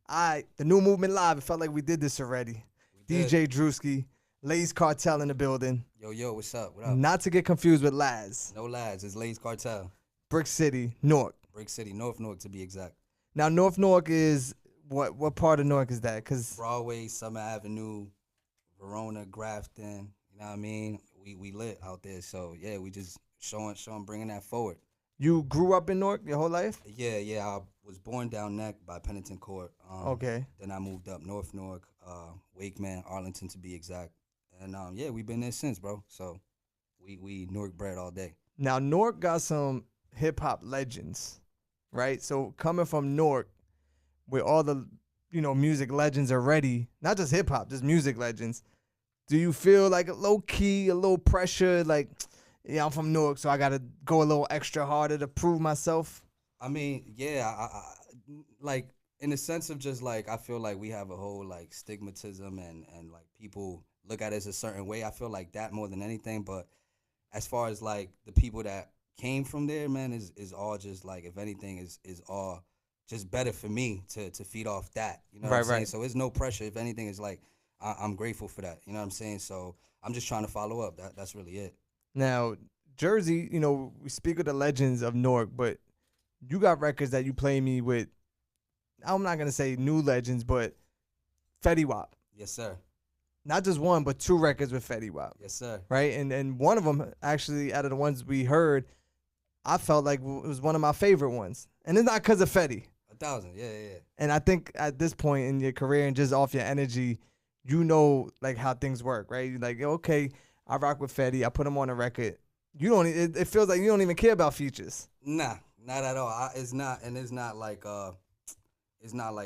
The new movement live. It felt like we did this already. We did. DJ Drewski, Laze Cartel in the building. Yo, what's up? What up? Not to get confused with Laz. No Lads, it's Laze Cartel. Brick City, Newark. Brick City, North Newark to be exact. Now, North Newark is what part of Newark is that? Because Broadway, Summer Avenue, Verona, Grafton. You know what I mean? We lit out there. So yeah, we just showing, bringing that forward. you grew up in Newark your whole life? Yeah. I was born down Neck by Pennington Court. Okay. Then I moved up North Newark, Wakeman, Arlington to be exact. And yeah, we've been there since, bro. So we Newark bred all day. Now, Newark got some hip hop legends, right? So coming from Newark, with all the music legends already, not just hip hop, just music legends. Do you feel like a low key, a little pressure, like, yeah, I'm from Newark, so I gotta go a little extra harder to prove myself? I mean, yeah, I like in the sense of just like I feel like we have a whole like stigmatism and like people look at us a certain way. I feel like that more than anything. But as far as like the people that came from there, man, is all just like if anything is all just better for me to feed off that. You know what I'm saying? Right. So it's no pressure. If anything, it's like I'm grateful for that. You know what I'm saying? So I'm just trying to follow up. That's really it. Now, Jersey, we speak of the legends of Newark, but you got records that you play me with. I'm not gonna say new legends, but Fetty Wap. Yes, sir. Not just one, but two records with Fetty Wap. Yes, sir. Right, and one of them actually, out of the ones we heard, I felt like it was one of my favorite ones, and it's not because of Fetty. 1,000. Yeah. And I think at this point in your career and just off your energy, like how things work, right? You're like, okay, I rock with Fetty. I put him on a record. You don't. It feels like you don't even care about features. Nah, not at all. It's not, and it's not like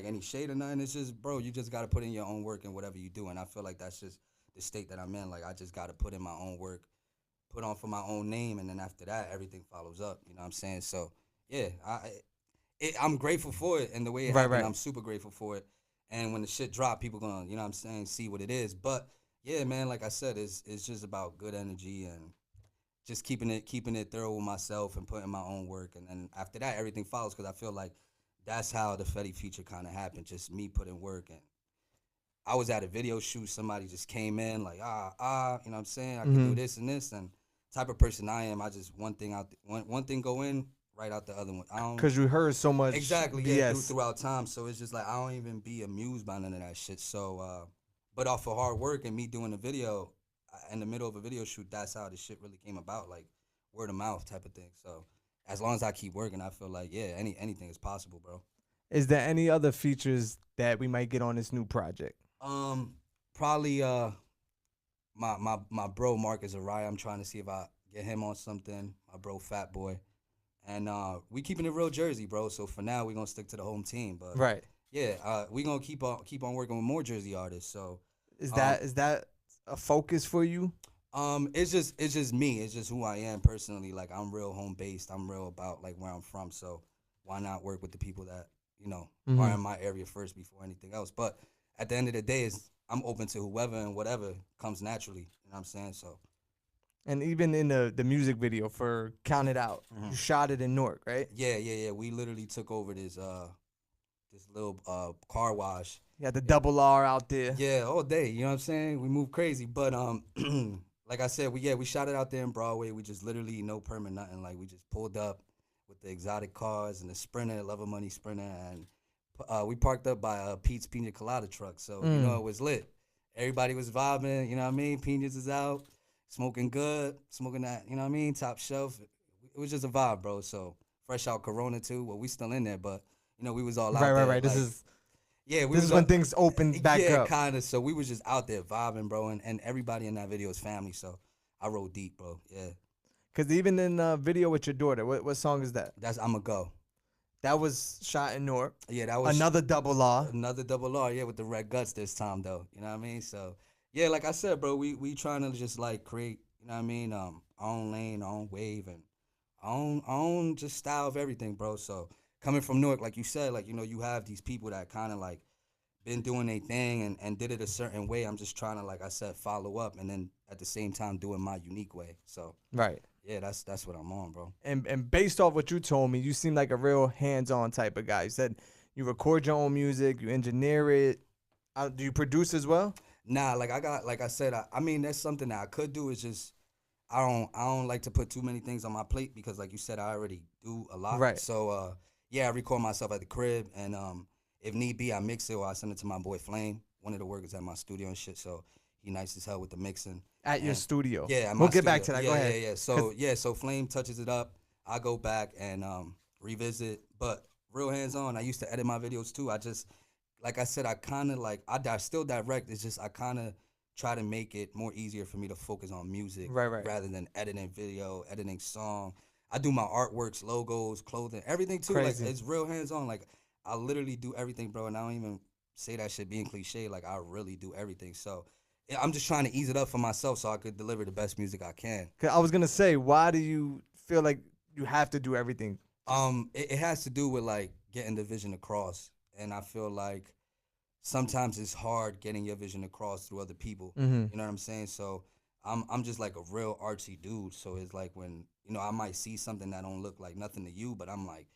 any shade or nothing. It's just, bro, you just got to put in your own work in whatever you do, and I feel like that's just the state that I'm in. Like I just got to put in my own work, put on for my own name, and then after that, everything follows up. You know what I'm saying? So yeah, I'm grateful for it, and the way it happened, I'm super grateful for it. And when the shit drop, people gonna, you know what I'm saying, see what it is. But yeah, man, like I said, it's just about good energy and just keeping it thorough with myself and putting my own work. And then after that, everything follows because I feel like that's how the Fetty feature kind of happened. Just me putting work. And I was at a video shoot. Somebody just came in like, you know what I'm saying? I can do this and this. And type of person I am, I just one thing go in, right out the other one. Because you heard so much. Exactly, yeah, throughout time. So it's just like I don't even be amused by none of that shit. So, but off of hard work and me doing the video, in the middle of a video shoot, that's how the shit really came about, like word of mouth type of thing. So as long as I keep working, I feel like, yeah, anything is possible, bro. Is there any other features that we might get on this new project? Probably my bro Marcus Araya. I'm trying to see if I get him on something. My bro Fat Boy. And we keeping it real Jersey, bro. So for now, we gonna stick to the home team. But right, yeah, we gonna keep on working with more Jersey artists. So is that a focus for you? It's just me. It's just who I am personally. Like I'm real home based. I'm real about like where I'm from. So why not work with the people that are in my area first before anything else? But at the end of the day, I'm open to whoever and whatever comes naturally. You know what I'm saying? So. And even in the music video for Count It Out, you shot it in Newark, right? Yeah. We literally took over this little car wash. You got the double R out there. Yeah, all day. You know what I'm saying? We move crazy. But like I said, we shot it out there in Broadway. We just literally no permit, nothing. Like we just pulled up with the exotic cars and the Sprinter, Love of Money Sprinter, and we parked up by Pete's Pina Colada truck. So it was lit. Everybody was vibing. You know what I mean? Pinas is out. Smoking good, smoking that, you know what I mean, top shelf. It was just a vibe, bro. So fresh out Corona too. Well, we still in there, but we was all out there. Right. Like, this is this is when things opened back up. Yeah, kind of. So we was just out there vibing, bro, and everybody in that video is family. So I rode deep, bro. Yeah. Cause even in the video with your daughter, what song is that? That's I'ma Go. That was shot in Newark. Yeah, that was another double R. Another double R. Yeah, with the red guts this time though. You know what I mean? So. Yeah, like I said, bro, we trying to just like create, you know what I mean, our own lane, our own wave, and our own just style of everything, bro. So coming from Newark, like you said, like you have these people that kind of like been doing their thing and did it a certain way. I'm just trying to, like I said, follow up, and then at the same time doing my unique way. So right, yeah, that's what I'm on, bro. And based off what you told me, you seem like a real hands-on type of guy. You said you record your own music, you engineer it. Do you produce as well? Nah, like like I said, I mean, that's something that I could do. It's just I don't like to put too many things on my plate because, like you said, I already do a lot. Right. So yeah, I record myself at the crib, and if need be, I mix it or I send it to my boy Flame, one of the workers at my studio and shit. So he nice as hell with the mixing. At your And- studio. Yeah, at my We'll get studio. back to that. Yeah, Go ahead. yeah. So yeah, so Flame touches it up. I go back and revisit, but real hands on. I used to edit my videos too. I just, like I said, I kind of like I still direct. It's just I kind of try to make it more easier for me to focus on music Right. rather than editing video, editing song. I do my artworks, logos, clothing, everything too. Crazy. Like it's real hands on. Like I literally do everything, bro. And I don't even say that shit being cliche. Like I really do everything. So yeah, I'm just trying to ease it up for myself so I could deliver the best music I can. 'Cause I was gonna say, why do you feel like you have to do everything? It has to do with like getting the vision across, and I feel like sometimes it's hard getting your vision across through other people. Mm-hmm. You know what I'm saying? So I'm just like a real artsy dude. So it's like when I might see something that don't look like nothing to you, but I'm like,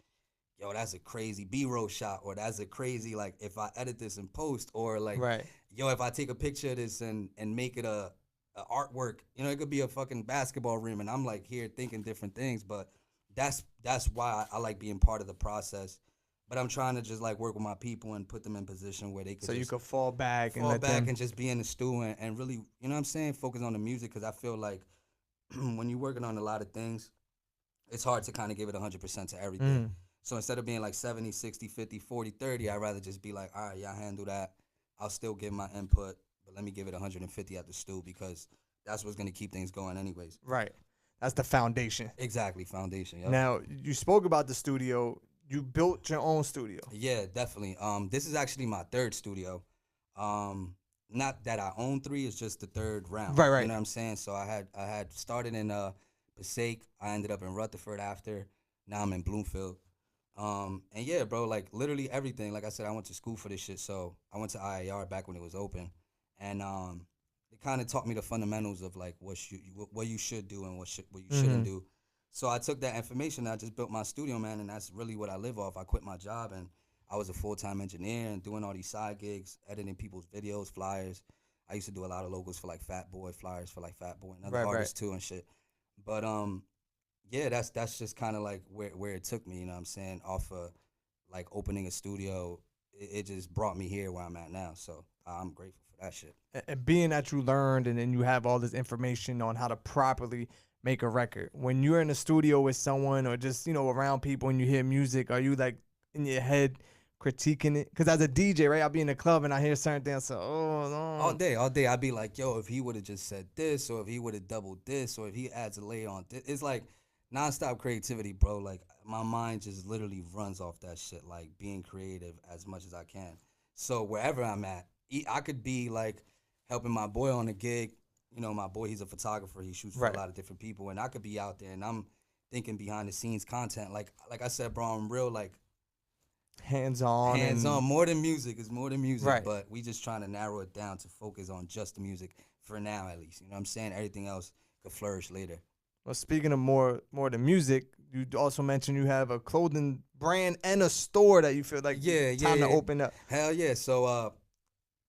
yo, that's a crazy B-roll shot, or that's a crazy like if I edit this in post, or like Right. yo, if I take a picture of this and make it a artwork, it could be a fucking basketball rim, and I'm like here thinking different things, but that's why I like being part of the process. But I'm trying to just like work with my people and put them in position where they could So you just could fall back and fall let back them. and just be in the stew and really, you know what I'm saying, focus on the music, because I feel like when you're working on a lot of things, it's hard to kind of give it 100% to everything. Mm. So instead of being like 70, 60, 50, 40, 30, I'd rather just be like, all right, y'all handle that. I'll still give my input, but let me give it 150 at the stew, because that's what's going to keep things going anyways. Right. That's the foundation. Exactly, foundation. Yep. Now, you spoke about the studio. You built your own studio. Yeah, definitely. This is actually my third studio. Not that I own three, it's just the third round. Right. You know what I'm saying? So I had started in Passaic. I ended up in Rutherford after. Now I'm in Bloomfield. And yeah, bro, like literally everything. Like I said, I went to school for this shit. So I went to IAR back when it was open, and it kind of taught me the fundamentals of like what you should do and what you shouldn't do. So I took that information. I just built my studio, man, and that's really what I live off. I quit my job and I was a full-time engineer and doing all these side gigs, editing people's videos, flyers. I used to do a lot of logos for like Fat Boy, flyers for like Fat Boy and other artists too and shit. But yeah, that's just kind of like where it took me. You know what I'm saying? Off of like opening a studio, it just brought me here where I'm at now. So I'm grateful for that shit. And being that you learned and then you have all this information on how to properly make a record. When you're in a studio with someone or just, around people and you hear music, are you like in your head critiquing it? Because as a DJ, right, I'll be in the club and I hear certain things. So, all day. I'd be like, yo, if he would have just said this, or if he would have doubled this, or if he adds a layer on this. It's like nonstop creativity, bro. Like my mind just literally runs off that shit, like being creative as much as I can. So wherever I'm at, I could be like helping my boy on a gig. My boy, he's a photographer. He shoots for a lot of different people. And I could be out there and I'm thinking behind the scenes content. Like I said, bro, I'm real like hands-on. More than music. It's more than music. Right. But we just trying to narrow it down to focus on just the music for now, at least. You know what I'm saying? Everything else could flourish later. Well, speaking of more than music, you also mentioned you have a clothing brand and a store that you feel like time to open up. Hell yeah. So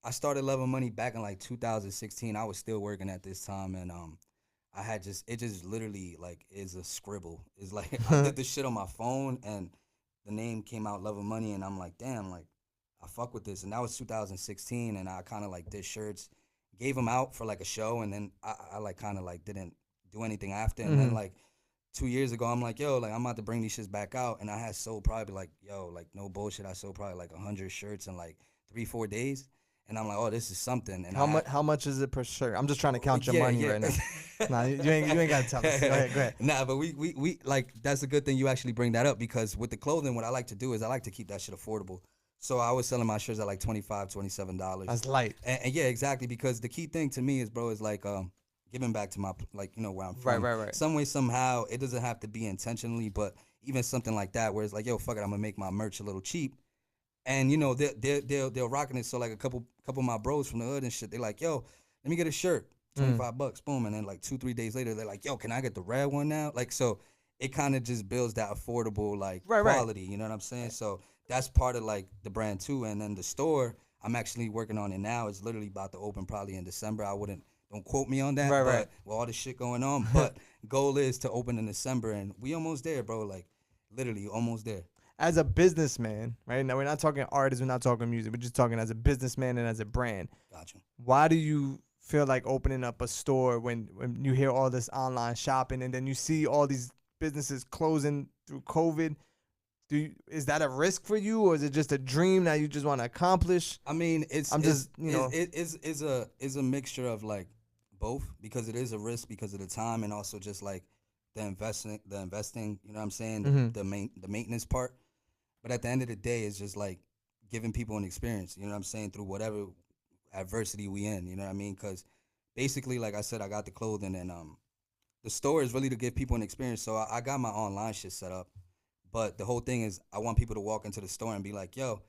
I started Love Money back in like 2016. I was still working at this time, and it just literally like is a scribble. It's like I did this shit on my phone, and the name came out Love Money, and I'm like, damn, like I fuck with this. And that was 2016, and I kind of like did shirts, gave them out for like a show, and then I like kind of like didn't do anything after, and then like 2 years ago, I'm like, yo, like I'm about to bring these shits back out, and I had sold probably like, yo, like no bullshit, I sold probably like 100 shirts in like 3-4 days. And I'm like, oh, this is something. And how much is it per shirt? I'm just trying to count your money right now. Nah, you ain't gotta tell us. Go ahead. Nah, but we like that's a good thing you actually bring that up, because with the clothing, what I like to do is I like to keep that shit affordable. So I was selling my shirts at like $25, $27. That's light. And yeah, exactly, because the key thing to me is, bro, is like giving back to my where I'm from. Right. Some way, somehow, it doesn't have to be intentionally, but even something like that, where it's like, yo, fuck it, I'm gonna make my merch a little cheap. And they're rocking it. So like a couple of my bros from the hood and shit, they're like, yo, let me get a shirt, $25, boom. And then like 2-3 days later, they're like, yo, can I get the red one now? Like, so it kind of just builds that affordable like quality. You know what I'm saying? So that's part of like the brand too. And then the store, I'm actually working on it now. It's literally about to open probably in December. Don't quote me on that, Right, but right. with all this shit going on, but goal is to open in December, and we almost there, bro. Like literally almost there. As a businessman, right? Now we're not talking artists, we're not talking music. We're just talking as a businessman and as a brand. Gotcha. Why do you feel like opening up a store when you hear all this online shopping and then you see all these businesses closing through COVID? Is that a risk for you, or is it just a dream that you just want to accomplish? I mean, it's a mixture of like both, because it is a risk because of the time, and also just like the investing. You know what I'm saying? The maintenance part. But at the end of the day, it's just like giving people an experience. You know what I'm saying? Through whatever adversity we in. You know what I mean? Because basically, like I said, I got the clothing, and the store is really to give people an experience. So I got my online shit set up. But the whole thing is, I want people to walk into the store and be like, "Yo,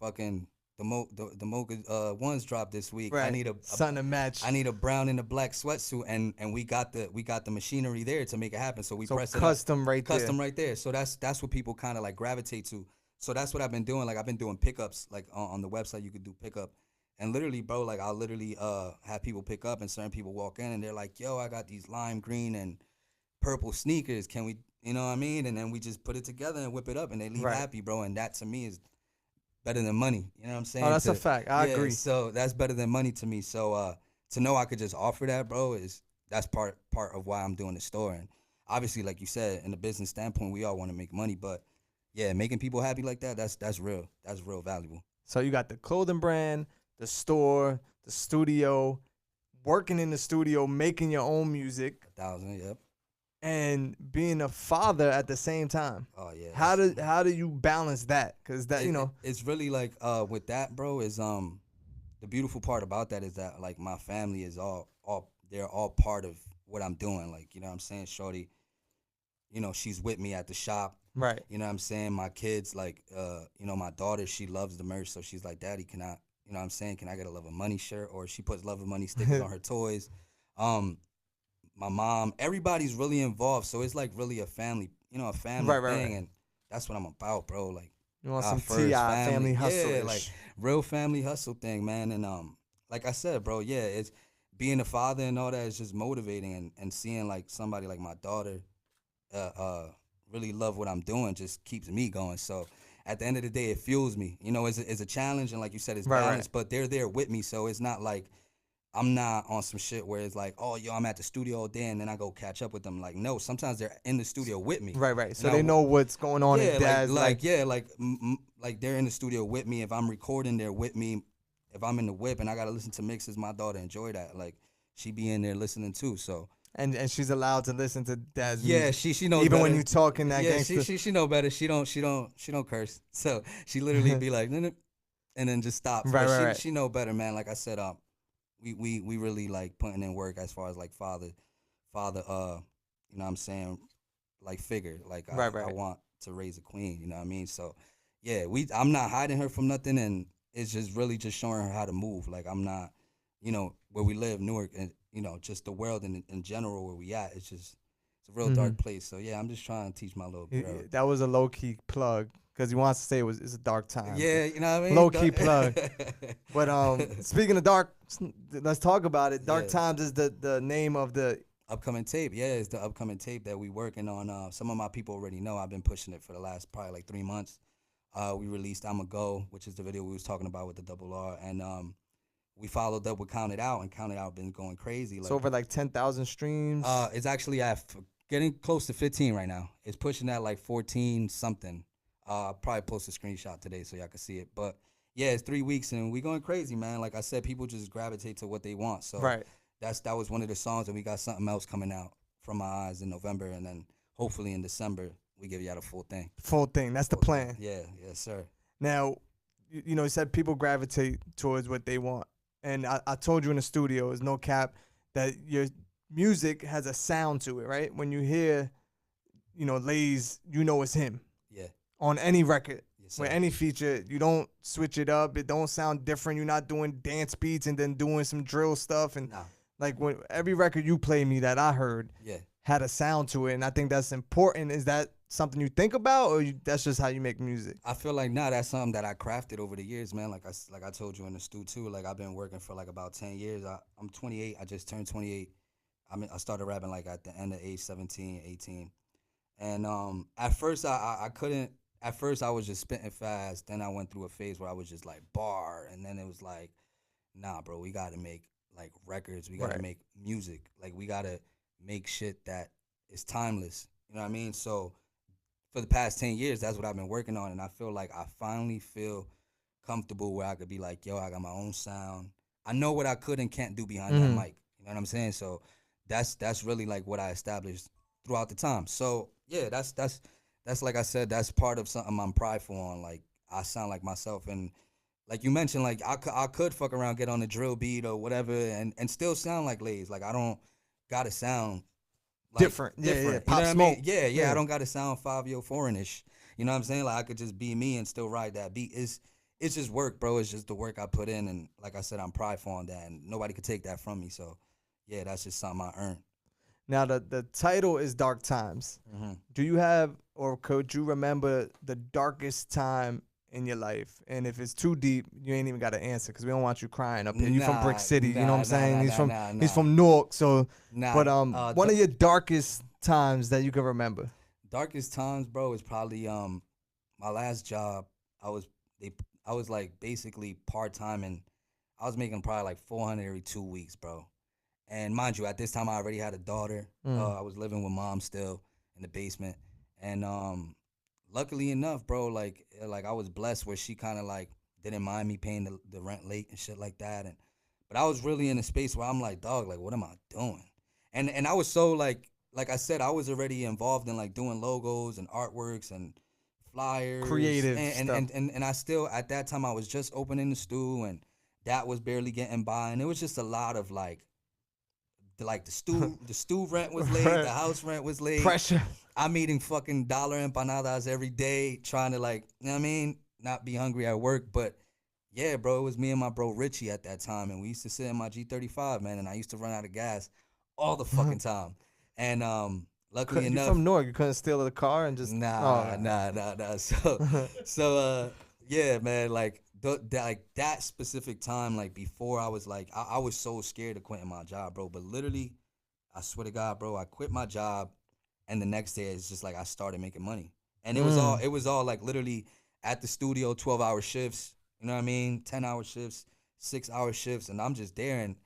fucking the Mocha ones dropped this week. Right. I need something to match. I need a brown and a black sweatsuit, and we got the machinery there to make it happen. So we press it custom up, right there. custom right there. So that's what people kind of like gravitate to. So that's what I've been doing. Like I've been doing pickups, like on the website you could do pickup, and literally, bro, like I'll literally have people pick up, and certain people walk in and they're like, "Yo, I got these lime green and purple sneakers. Can we?" You know what I mean? And then we just put it together and whip it up, and they leave happy, bro. And that to me is better than money. You know what I'm saying? Oh, that's a fact. I agree. So that's better than money to me. So to know I could just offer that, bro, that's part of why I'm doing the store. And obviously, like you said, in the business standpoint, we all want to make money, but yeah, making people happy like that, that's real. That's real valuable. So you got the clothing brand, the store, the studio, working in the studio, making your own music. 1,000, yep. And being a father at the same time. Oh yeah. How do you balance that? Because that it's really like with that, bro, is the beautiful part about that is that like my family is all they're all part of what I'm doing. Like, you know what I'm saying? Shorty, you know, she's with me at the shop. Right. You know what I'm saying? My kids, like you know, my daughter, she loves the merch, so she's like, "Daddy, can I, you know what I'm saying, can I get a Love of Money shirt?" Or she puts Love of Money stickers on her toys. My mom, everybody's really involved, so it's like really a family, you know, a family thing, and that's what I'm about, bro. Like, you want some T.I. family hustle, yeah, like real family hustle thing, man. And like I said, bro, yeah, it's being a father and all that is just motivating, and seeing like somebody like my daughter, really love what I'm doing just keeps me going. So at the end of the day, it fuels me. You know, it's a challenge, and like you said, it's balance, but they're there with me, so it's not like I'm not on some shit where it's like, "Oh, yo, I'm at the studio all day and then I go catch up with them." Like, no, sometimes they're in the studio with me. Right. So they know what's going on. Yeah, like they're in the studio with me. If I'm recording, they're with me. If I'm in the whip and I gotta listen to mixes, my daughter enjoy that. Like, she be in there listening too. So and she's allowed to listen to Dad's music. Yeah, she knows even better. when you talking that gangster. Yeah, she know better. She don't curse. So she literally be like, and then just stop. Right. She know better, man. Like I said, we really like putting in work as far as like father, you know what I'm saying, like figure. Like I want to raise a queen, you know what I mean? So yeah, I'm not hiding her from nothing, and it's just really just showing her how to move. Like I'm not, you know, where we live, Newark, and you know, just the world in general where we at, it's a real dark place. So yeah, I'm just trying to teach my little girl. That was a low-key plug. Because he wants to say it's a dark time. Yeah, you know what I mean? Low-key plug. But speaking of dark, let's talk about it. Dark Times is the name of the upcoming tape. Yeah, it's the upcoming tape that we working on. Some of my people already know. I've been pushing it for the last probably like 3 months. We released I'ma Go, which is the video we was talking about with the double R. And we followed up with Count It Out, and Count It Out been going crazy. It's over like 10,000 streams. It's actually getting close to 15 right now. It's pushing at like 14 something. I'll probably post a screenshot today so y'all can see it. But yeah, it's 3 weeks and we going crazy, man. Like I said, people just gravitate to what they want. So that was one of the songs, and we got something else coming out from my eyes in November, and then hopefully in December we give y'all the full thing. Full thing. That's the plan. Yeah, yes, sir. Now, you know, you said people gravitate towards what they want. And I told you in the studio, it's no cap, that your music has a sound to it, right? When you hear, you know, Laze, you know it's him. Yeah. On any record, yes, with any feature, you don't switch it up. It don't sound different. You're not doing dance beats and then doing some drill stuff. And like when every record you play me that I heard had a sound to it. And I think that's important, is that something you think about, or that's just how you make music? I feel like that's something that I crafted over the years, man. Like I told you in the stew too. Like I've been working for like about 10 years. I'm 28. I just turned 28. I started rapping like at the end of age 17, 18. And at first I couldn't. At first I was just spitting fast. Then I went through a phase where I was just like bar, and then it was like, nah, bro, we got to make like records. We got to make music. Like we got to make shit that is timeless. You know what I mean? So for the past 10 years, that's what I've been working on, and I feel like I finally feel comfortable where I could be like, yo, I got my own sound. I know what I could and can't do behind that mic. You know what I'm saying? So that's really like what I established throughout the time. So yeah, that's like I said, that's part of something I'm prideful on. Like I sound like myself, and like you mentioned, like I could fuck around, get on a drill beat or whatever, and still sound like Laze. Like I don't gotta sound like, different. Yeah. You know Pop what Smoke. I mean? Yeah. I don't gotta sound 5 foreignish. You know what I'm saying? Like I could just be me and still ride that beat. It's just work, bro. It's just the work I put in, and like I said, I'm prideful on that, and nobody could take that from me. So yeah, that's just something I earned. Now the title is Dark Times. Do you have, or could you remember the darkest time in your life? And if it's too deep, you ain't even got to answer, because we don't want you crying up here. You from Brick City, you know what I'm saying? He's from Newark, so. But one of your darkest times that you can remember. Darkest times, bro, is probably my last job. I was like basically part-time, and I was making probably like 400 every 2 weeks, bro. And mind you, at this time I already had a daughter. I was living with mom still in the basement, and luckily enough, bro, like I was blessed where she kind of like didn't mind me paying the rent late and shit like that. But I was really in a space where I'm like, dog, like what am I doing? And I was so like I said, I was already involved in like doing logos and artworks and flyers, creative stuff. And I still, at that time, I was just opening the stew, and that was barely getting by, and it was just a lot of like the stew rent was late, the house rent was late. Pressure. I'm eating fucking dollar empanadas every day, trying to like, you know what I mean, not be hungry at work. But yeah, bro, it was me and my bro Richie at that time, and we used to sit in my G35, man, and I used to run out of gas all the fucking time. And luckily enough, you from Newark, you couldn't steal the car and just nah. So yeah, man, like that specific time, like before I was like, I was so scared of quitting my job, bro. But literally, I swear to God, bro, I quit my job, and the next day it's just like I started making money, and it was all like literally at the studio, 12-hour shifts, you know what I mean, 10-hour shifts, 6-hour shifts, and I'm just there, and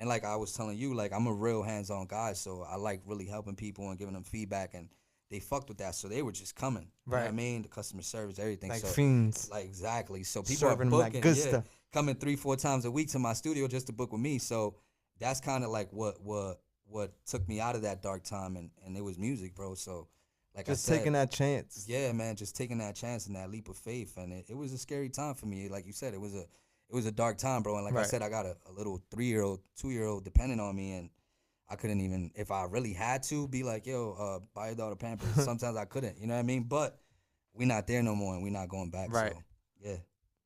like I was telling you, like I'm a real hands-on guy, so I like really helping people and giving them feedback, and they fucked with that, so they were just coming. You know what I mean? The customer service, everything. Like so, fiends. Like exactly. So people serving are booking, good stuff. coming 3-4 times a week to my studio just to book with me. So that's kind of like what took me out of that dark time, and it was music, bro. So like just I said, taking that chance. Yeah, man, just taking that chance and that leap of faith, and it was a scary time for me. Like you said, it was a dark time, bro. And like I said, I got a little 3-year-old, 2-year-old depending on me, and I couldn't even, if I really had to, be like, yo, buy your daughter Pampers. Sometimes I couldn't, you know what I mean? But we not there no more, and we not going back. Right. So, yeah.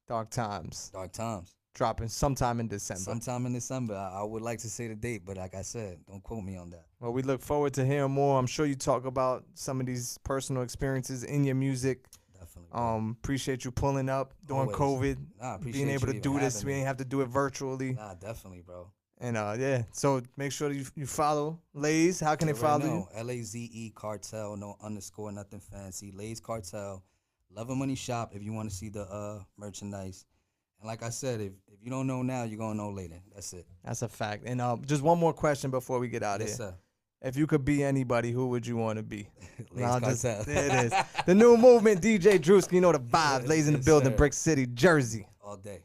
Dark times. Dark times. Dropping sometime in December. Sometime in December. I would like to say the date, but like I said, don't quote me on that. Well, we look forward to hearing more. I'm sure you talk about some of these personal experiences in your music. Definitely. Appreciate you pulling up during COVID. Being able to do this. We ain't have to do it virtually. Nah, definitely, bro. And yeah, so make sure you follow Laze. How can they follow you? Laze Cartel, no underscore, nothing fancy. Laze Cartel, Love and Money Shop if you want to see the merchandise. And like I said, if you don't know now, you're gonna know later. That's it. That's a fact. And just one more question before we get out of here. Sir. If you could be anybody, who would you want to be? Laze Cartel. There it is. The new movement, DJ Drewski. You know the vibes. Laze in the building, sir. Brick City, Jersey. All day.